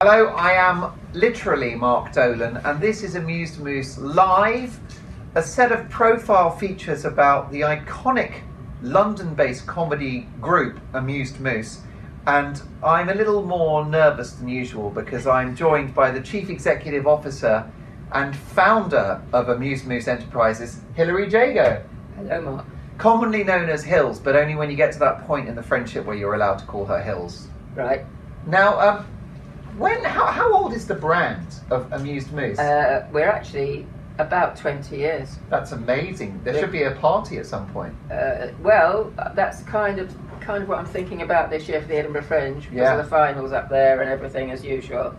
Hello, I am literally Mark Dolan, and this is Amused Moose Live, a set of profile features about the iconic London-based comedy group Amused Moose. And I'm a little more nervous than usual because I'm joined by the Chief Executive Officer and founder of Amused Moose Enterprises, Hils Jago. Hello, Mark. Commonly known as Hils, but only when you get to that point in the friendship where you're allowed to call her Hils. Right. Now, how old is the brand of Amused Moose? We're actually about 20 years. That's amazing. There should be a party at some point. Well, that's kind of what I'm thinking about this year for the Edinburgh Fringe, because of the finals up there and everything as usual.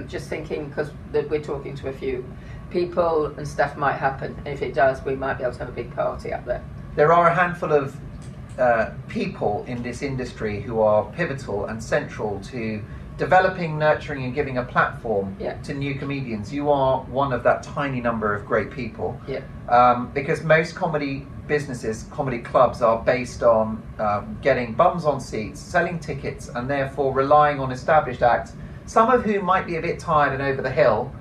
Just thinking, because we're talking to a few people and stuff might happen. If it does, we might be able to have a big party up there. There are a handful of people in this industry who are pivotal and central to developing, nurturing and giving a platform to new comedians. You are one of that tiny number of great people. Because most comedy businesses, comedy clubs, are based on getting bums on seats, selling tickets, and therefore relying on established acts, some of whom might be a bit tired and over the hill,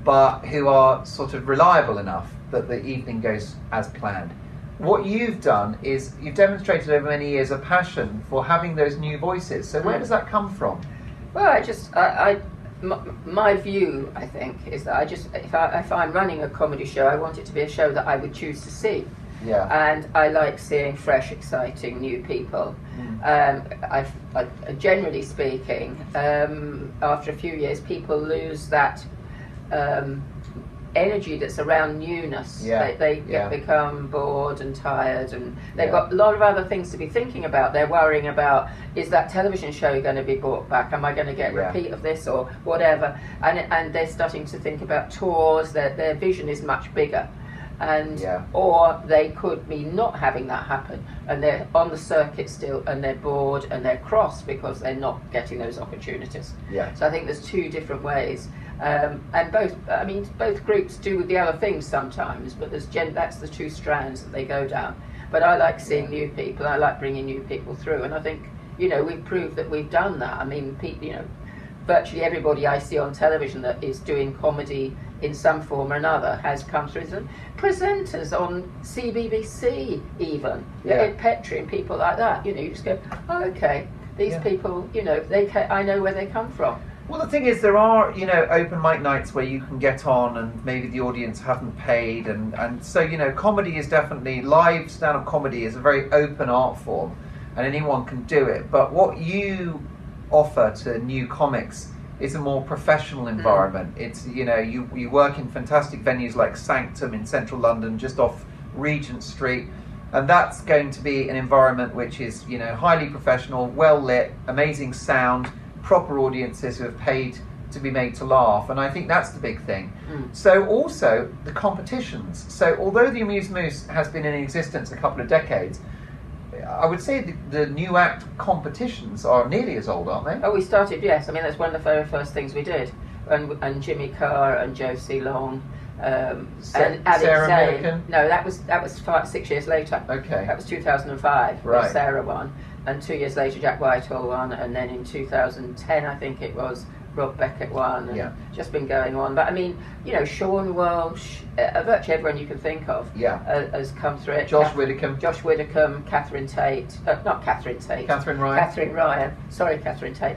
but who are sort of reliable enough that the evening goes as planned. What you've done is you've demonstrated over many years a passion for having those new voices. So where does that come from? Well, my view, I think, is that if I'm running a comedy show, I want it to be a show that I would choose to see. And I like seeing fresh, exciting, new people. Generally speaking, after a few years, people lose that energy that's around newness. They become bored and tired, and they've got a lot of other things to be thinking about. They're worrying about, is that television show going to be brought back? Am I going to get a repeat of this or whatever? And they're starting to think about tours. Their vision is much bigger. And or they could be not having that happen, and they're on the circuit still, and they're bored and they're cross because they're not getting those opportunities. So I think there's two different ways, and both groups do the other things sometimes, but that's the two strands that they go down. But I like seeing new people. I like bringing new people through, and I think we've proved that we've done that. I mean, virtually everybody I see on television that is doing comedy in some form or another has come through. Them presenters on CBBC, even Ed Petrie and people like that. You just go, oh, okay, these people, I know where they come from. Well, the thing is, there are open mic nights where you can get on, and maybe the audience haven't paid, and so comedy is definitely live stand-up comedy is a very open art form, and anyone can do it. But what you offer to new comics is a more professional environment. It's you work in fantastic venues like Sanctum in central London, just off Regent Street, and that's going to be an environment which is highly professional, well lit, amazing sound, proper audiences who have paid to be made to laugh, and I think that's the big thing. So also the competitions. So although the Amused Moose has been in existence a couple of decades, I would say the new act competitions are nearly as old, aren't they? Oh, we started, yes. I mean, that's one of the very first things we did. And Jimmy Carr and Josie Long and Sarah Millican. No, that was 6 years later. Okay. That was 2005. Right. Sarah won, and 2 years later Jack Whitehall won, and then in 2010 I think it was Beckett won, and just been going on. But I mean, Sean Walsh, virtually everyone you can think of has come through it. Josh Widdicombe, Katherine Ryan. Katherine Ryan. Sorry, Katherine Tate.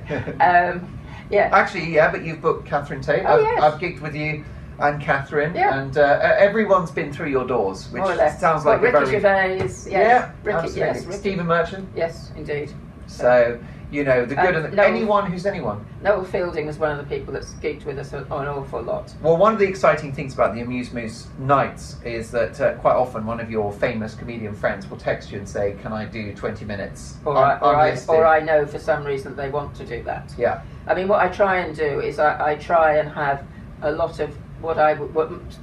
Actually, but you've booked Katherine Tate. I've gigged with you and Katherine, and everyone's been through your doors, which sounds like Ricky a very... Gervais, Ricky, yes. Stephen Merchant. Yes, indeed. So, the good and anyone who's anyone. Noel Fielding was one of the people that's gigged with us an awful lot. Well, one of the exciting things about the Amused Moose nights is that quite often one of your famous comedian friends will text you and say, can I do 20 minutes? Or I know for some reason they want to do that. I mean, what I try and do is I try and have a lot of what a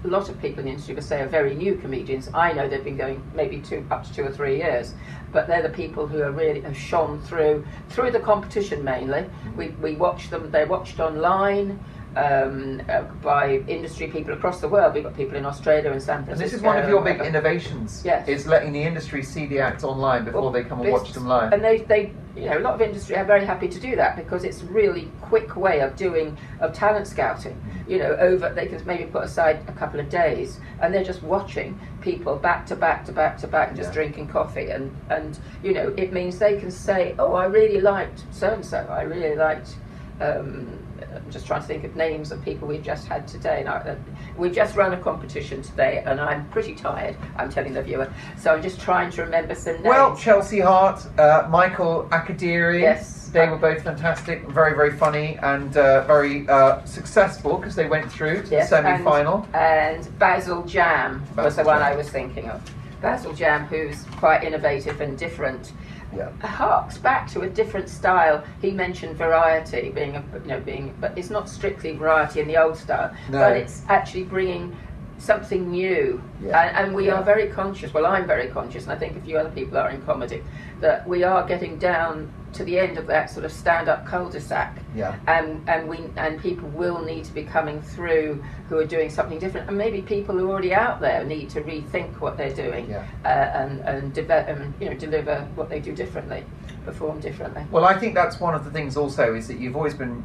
lot of people in the industry would say are very new comedians. I know they've been going maybe up to 2 or 3 years, but they're the people who have shone through the competition mainly. We watch them. They're watched online. by industry people across the world. We've got people in Australia and San Francisco. And this is one of your big innovations. Yes. Is letting the industry see the acts online before they come and watch them live. And they a lot of industry are very happy to do that because it's a really quick way of talent scouting. They can maybe put aside a couple of days and they're just watching people back to back, just drinking coffee, and it means they can say, oh, I really liked so and so. I really liked. I'm just trying to think of names of people we've just had today. Now, we've just run a competition today, and I'm pretty tired, I'm telling the viewer, so I'm just trying to remember some names. Well, Chelsea Hart, Michael Akadiri, yes, they were both fantastic, very, very funny, and very successful because they went through to the semi-final. And Basil Jam was the one I was thinking of. Basil Jam, who's quite innovative and different. Harks back to a different style. He mentioned variety but it's not strictly variety in the old style, but it's actually bringing something new. And we are very conscious. Well, I'm very conscious, and I think a few other people are in comedy, that we are getting down to the end of that sort of stand-up cul-de-sac. And people will need to be coming through who are doing something different, and maybe people who are already out there need to rethink what they're doing and deliver what they do differently, perform differently. Well, I think that's one of the things also is that you've always been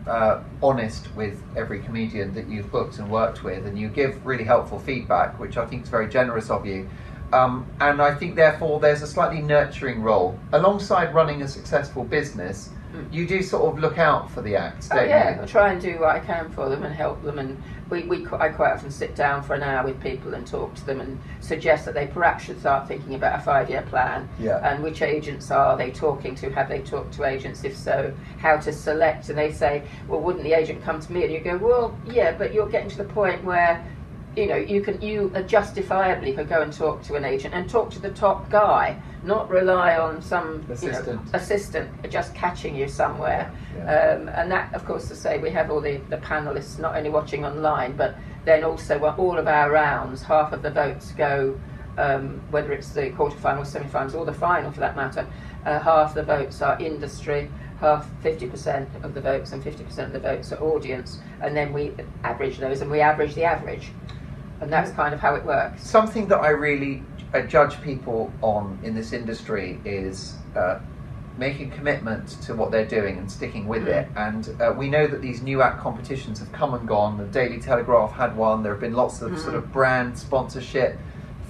honest with every comedian that you've booked and worked with, and you give really helpful feedback, which I think is very generous of you. And I think therefore there's a slightly nurturing role alongside running a successful business. You do sort of look out for the acts, don't you? I try and do what I can for them and help them, and I quite often sit down for an hour with people and talk to them and suggest that they perhaps should start thinking about a 5-year plan, and which agents are they talking to, have they talked to agents, if so, how to select, and they say, well, wouldn't the agent come to me? And you go, well, yeah, but you're getting to the point where you justifiably could go and talk to an agent and talk to the top guy, not rely on some assistant just catching you somewhere. And that, of course, to say we have all the panelists not only watching online, but then also all of our rounds, half of the votes go, whether it's the quarterfinals, semi-finals, or the final for that matter, half the votes are industry, 50% of the votes and 50% of the votes are audience, and then we average those and we average the average. And that's kind of how it works. Something that I really judge people on in this industry is making commitment to what they're doing and sticking with it. And we know that these new act competitions have come and gone. The Daily Telegraph had one. There have been lots of sort of brand sponsorship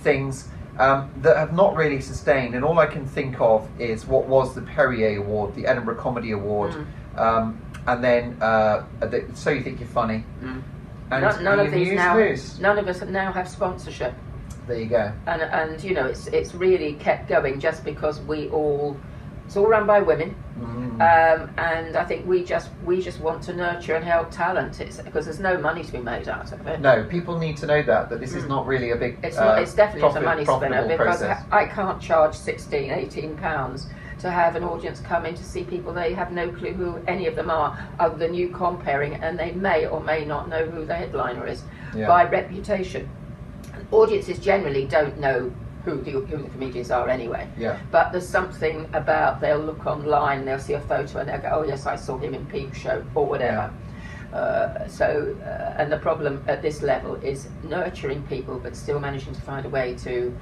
things that have not really sustained. And all I can think of is what was the Perrier Award, the Edinburgh Comedy Award, and then So You Think You're Funny. And none of these none of us now have sponsorship. There you go. And it's really kept going just because it's all run by women, and I think we just want to nurture and help talent. Because there's no money to be made out of it. No, people need to know that this is not really a big. It's definitely not a money spinner, because I can't charge £16-18 to have an audience come in to see people they have no clue who any of them are, other than you comparing, and they may or may not know who the headliner is by reputation. Audiences generally don't know who the comedians are anyway. But there's something about, they'll look online, they'll see a photo and they'll go, oh yes, I saw him in Peep Show or whatever. And the problem at this level is nurturing people but still managing to find a way to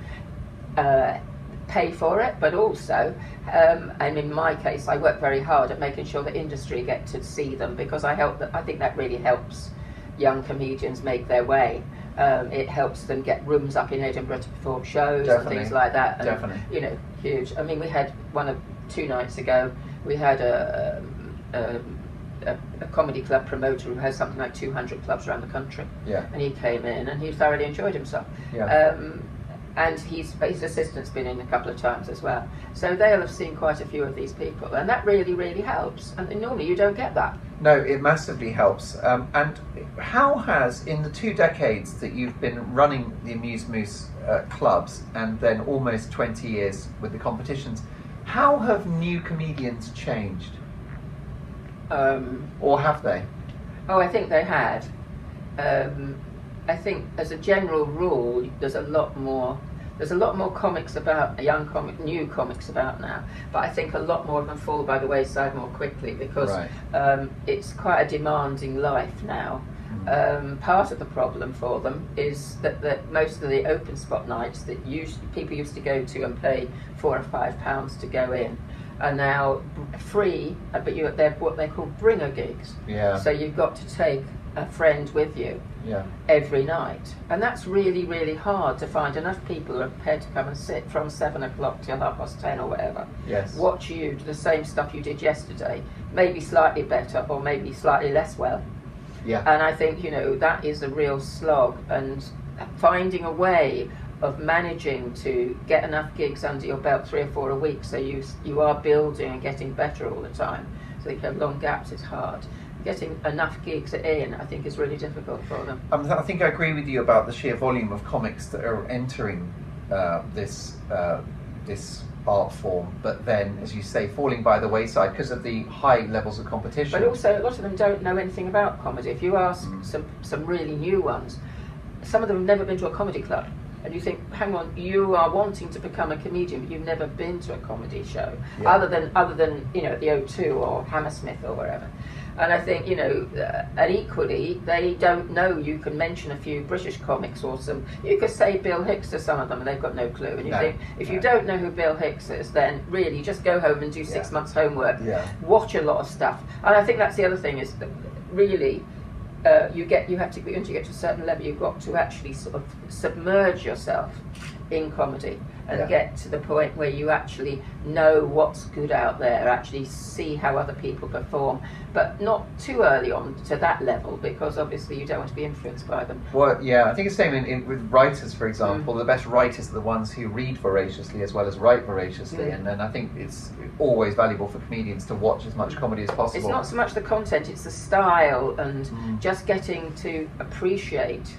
pay for it, but also, and in my case, I work very hard at making sure the industry get to see them, because I think that really helps young comedians make their way. It helps them get rooms up in Edinburgh to perform shows and things like that. And, huge. I mean, we had 2 nights ago, we had a comedy club promoter who has something like 200 clubs around the country. And he came in and he thoroughly enjoyed himself. And his assistant's been in a couple of times as well. So they'll have seen quite a few of these people, and that really, really helps. And normally you don't get that. No, it massively helps. And how has, in the 2 decades that you've been running the Amused Moose clubs, and then almost 20 years with the competitions, how have new comedians changed? Or have they? Oh, I think they had. I think, as a general rule, there's a lot more comics about, new comics about now. But I think a lot more of them fall by the wayside more quickly, because it's quite a demanding life now. Part of the problem for them is that most of the open spot nights that people used to go to and pay £4 or £5 to go in are now free, but they're what they call bringer gigs. Yeah. So you've got to take a friend with you every night, and that's really, really hard to find enough people who are prepared to come and sit from 7 o'clock till 10:30 or whatever. Yes. Watch you do the same stuff you did yesterday, maybe slightly better or maybe slightly less well. Yeah. And I think, you know, that is a real slog, and finding a way of managing to get enough gigs under your belt 3 or 4 a week, so you are building and getting better all the time. So you have long gaps is hard. Getting enough gigs in, I think, is really difficult for them. I think I agree with you about the sheer volume of comics that are entering this art form, but then, as you say, falling by the wayside because of the high levels of competition. But also, a lot of them don't know anything about comedy. If you ask some really new ones, some of them have never been to a comedy club. And you think, hang on, you are wanting to become a comedian, but you've never been to a comedy show, other than you know, the O2 or Hammersmith or wherever. And I think, you know, and equally, they don't know. You can mention a few British comics or you could say Bill Hicks to some of them, and they've got no clue. And you think, if you don't know who Bill Hicks is, then really just go home and do 6 months homework, watch a lot of stuff. And I think that's the other thing, is that really, once you get to a certain level, you've got to actually sort of submerge yourself in comedy and get to the point where you actually know what's good out there, actually see how other people perform, but not too early on to that level, because obviously you don't want to be influenced by them. Well, yeah, I think it's the same with writers, for example. The best writers are the ones who read voraciously as well as write voraciously, and I think it's always valuable for comedians to watch as much comedy as possible. It's not so much the content, it's the style, and just getting to appreciate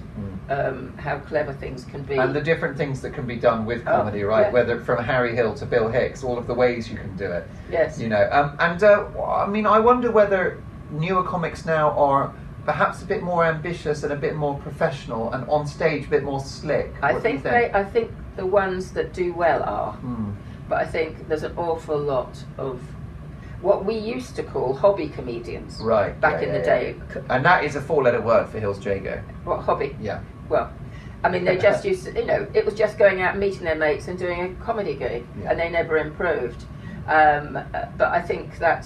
how clever things can be. And the different things that can be done with comedy, right? Yeah. Whether from Harry Hill to Bill Hicks, all of the ways you can do it. Yes. You know, I mean, I wonder whether newer comics now are perhaps a bit more ambitious and a bit more professional, and on stage a bit more slick. I think the ones that do well are, but I think there's an awful lot of what we used to call hobby comedians, back in the day. And that is a 4-letter word for Hils Jago. What, hobby? Yeah. Well, I mean, they just used to, you know, it was just going out, meeting their mates and doing a comedy gig, and they never improved. But I think that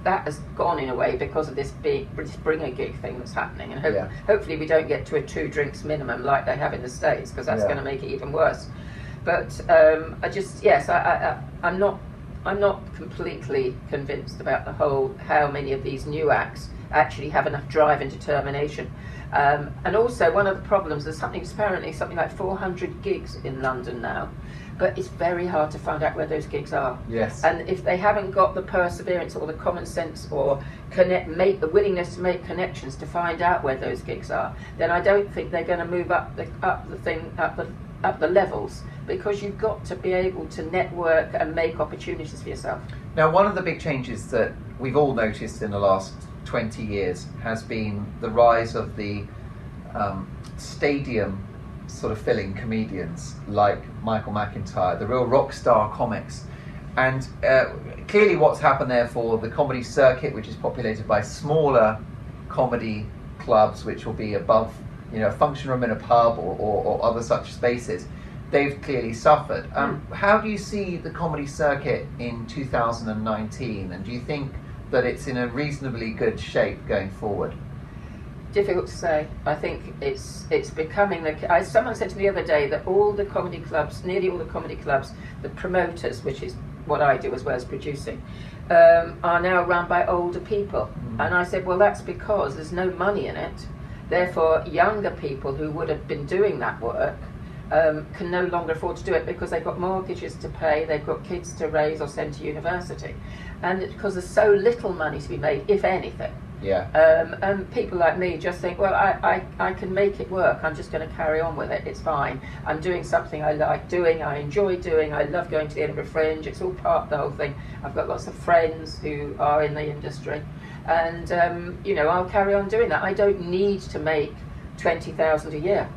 has gone in a way because of this big bringer gig thing that's happening, and hopefully we don't get to a 2 drinks minimum like they have in the States, because that's going to make it even worse. But I'm not completely convinced about the whole, how many of these new acts actually have enough drive and determination. And also, one of the problems, there's apparently something like 400 gigs in London now, but it's very hard to find out where those gigs are. Yes. And if they haven't got the perseverance or the common sense or make the willingness to make connections to find out where those gigs are, then I don't think they're going to move up the levels, because you've got to be able to network and make opportunities for yourself. Now, one of the big changes that we've all noticed in the last 20 years has been the rise of the stadium sort of filling comedians like Michael McIntyre, the real rock star comics. And clearly what's happened there for the comedy circuit, which is populated by smaller comedy clubs, which will be above, you know, a function room in a pub or other such spaces, they've clearly suffered. How do you see the comedy circuit in 2019, and do you think that it's in a reasonably good shape going forward? Difficult to say. I think it's becoming someone said to me the other day that all the comedy clubs, nearly all the comedy clubs, the promoters, which is what I do as well as producing, are now run by older people. And I said, well, that's because there's no money in it. Therefore, younger people who would have been doing that work can no longer afford to do it, because they've got mortgages to pay, they've got kids to raise or send to university, and because there's so little money to be made, if anything. And people like me just think, well, I can make it work, I'm just going to carry on with it, it's fine, I'm doing something I like doing, I enjoy doing, I love going to the Edinburgh Fringe, it's all part of the whole thing, I've got lots of friends who are in the industry, and you know, I'll carry on doing that. I don't need to make 20,000 a year.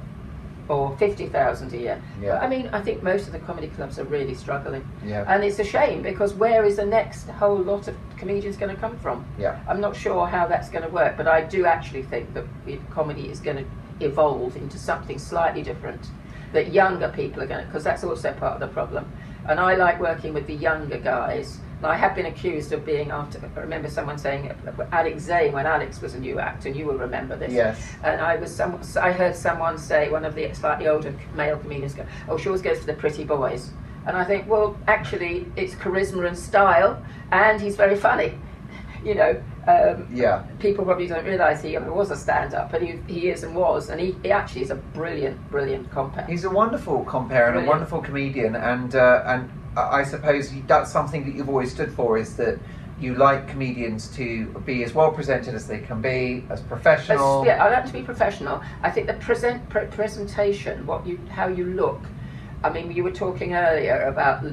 or 50,000 a year. Yeah. I mean, I think most of the comedy clubs are really struggling. Yeah. And it's a shame, because where is the next whole lot of comedians going to come from? Yeah. I'm not sure how that's going to work, but I do actually think that comedy is going to evolve into something slightly different, that younger people are going to, because that's also part of the problem. And I like working with the younger guys. And I have been accused of being I remember someone saying, Alex Zane, when Alex was a new actor, and you will remember this. Yes. And I heard someone say, one of the slightly older male comedians go, oh, she always goes for the pretty boys. And I think, well, actually, it's charisma and style, and he's very funny. You know, people probably don't realise he was a stand-up, but he is and was, and he actually is a brilliant compere. He's a wonderful compere and a wonderful comedian, and I suppose that's something that you've always stood for, is that you like comedians to be as well presented as they can be, as professional. I like to be professional. I think the presentation, how you look. I mean, you were talking earlier about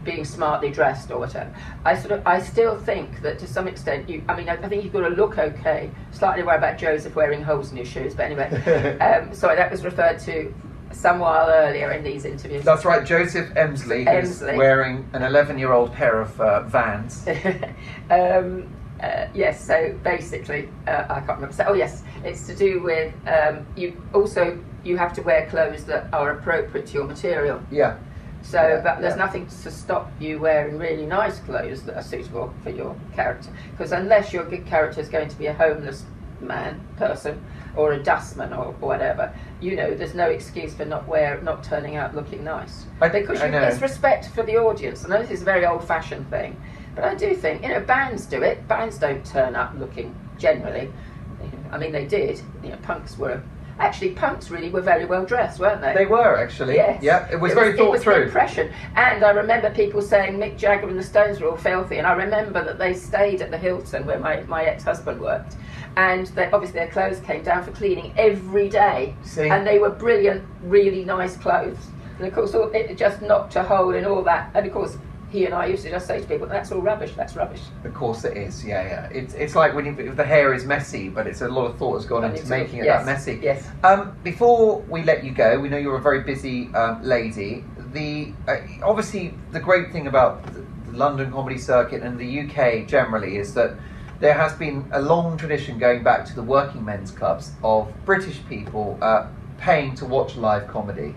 being smartly dressed or whatever. I still think that to some extent I think you've got to look okay. Slightly worried about Joseph wearing holes in his shoes, but anyway. Sorry, that was referred to some while earlier in these interviews. That's right, Joseph Emsley. Who's wearing an 11-year-old pair of Vans. Yes, so basically, I can't remember. So, yes, it's to do with you have to wear clothes that are appropriate to your material. Yeah. So, but there's nothing to stop you wearing really nice clothes that are suitable for your character. Because unless your good character is going to be a homeless person or a dustman or whatever, there's no excuse for not turning out looking nice. Because it's respect for the audience. I know this is a very old-fashioned thing, but I do think, bands do it. Bands don't turn up looking generally. I mean, they did. Punks really were very well dressed, weren't they? They were, actually. Yes. Yeah, it was very thought through. It was impression. And I remember people saying Mick Jagger and the Stones were all filthy, and I remember that they stayed at the Hilton where my ex-husband worked, and obviously their clothes came down for cleaning every day. See? And they were brilliant, really nice clothes. And of course, it just knocked a hole in all that. And of course, he and I used to just say to people, that's all rubbish, that's rubbish. Of course it is, yeah. It's like if the hair is messy, but it's a lot of thought has gone into making it that messy. Yes. Before we let you go, we know you're a very busy lady. Obviously, the great thing about the London comedy circuit and the UK generally is that there has been a long tradition going back to the working men's clubs of British people paying to watch live comedy.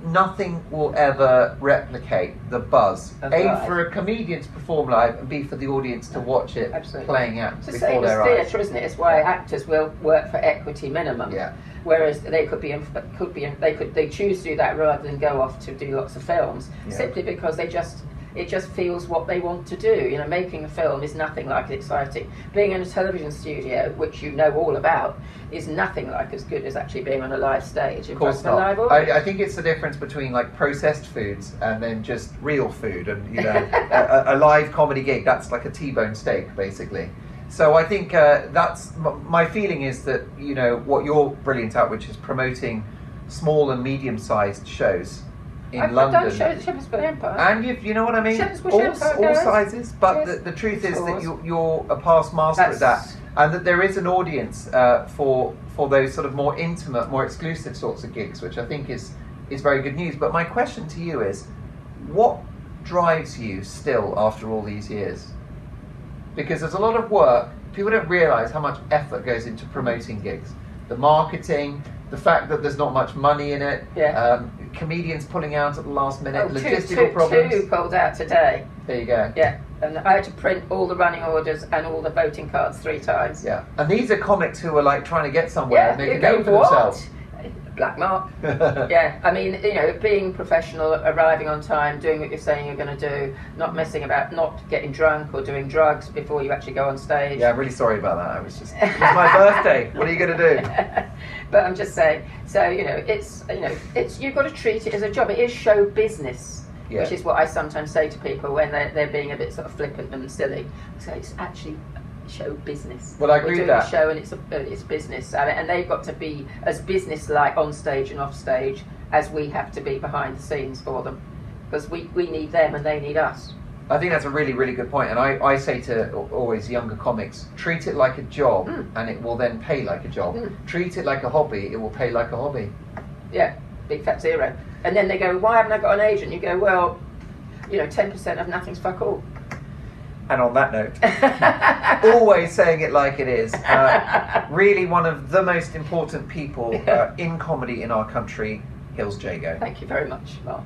Nothing will ever replicate the buzz. A, for a comedian to perform live, and B, for the audience to watch it playing out before their eyes. It's the same as theatre, isn't it? It's why actors will work for equity minimum. Yeah. Whereas they they choose to do that rather than go off to do lots of films, simply because it just feels what they want to do. Making a film is nothing like exciting. Being in a television studio, which you know all about, is nothing like as good as actually being on a live stage in front of a live audience. I think it's the difference between like processed foods and then just real food. And a live comedy gig, that's like a T-bone steak, basically. So I think that's my feeling is that what you're brilliant at, which is promoting small and medium-sized shows. I've London. Done shows at Shepherd's Bush Empire. And you know what I mean? All sizes. But the truth is that you're a past master at that. And that there is an audience for those sort of more intimate, more exclusive sorts of gigs, which I think is very good news. But my question to you is, what drives you still after all these years? Because there's a lot of work. People don't realise how much effort goes into promoting gigs. The marketing, the fact that there's not much money in it, comedians pulling out at the last minute, logistical problems. Two pulled out today. There you go. Yeah, and I had to print all the running orders and all the voting cards 3 times. Yeah, and these are comics who are like trying to get somewhere and make a name for themselves. Black mark. Yeah, I mean, being professional, arriving on time, doing what you're saying you're going to do, not messing about, not getting drunk or doing drugs before you actually go on stage. Yeah, I'm really sorry about that. It was my birthday. What are you going to do? But I'm just saying. So it's you've got to treat it as a job. It is show business, which is what I sometimes say to people when they're being a bit sort of flippant and silly. So it's actually show business. Well, I agree with that. We're doing a show and it's business, and they've got to be as business-like on stage and off stage as we have to be behind the scenes for them, because we need them and they need us. I think that's a really, really good point. And I say to always younger comics, treat it like a job and it will then pay like a job. Treat it like a hobby, it will pay like a hobby. Yeah, big fat zero. And then they go, why haven't I got an agent? You go, well, 10% of nothing's fuck all. And on that note, always saying it like it is, really one of the most important people in comedy in our country, Hils Jago. Thank you very much, Mark.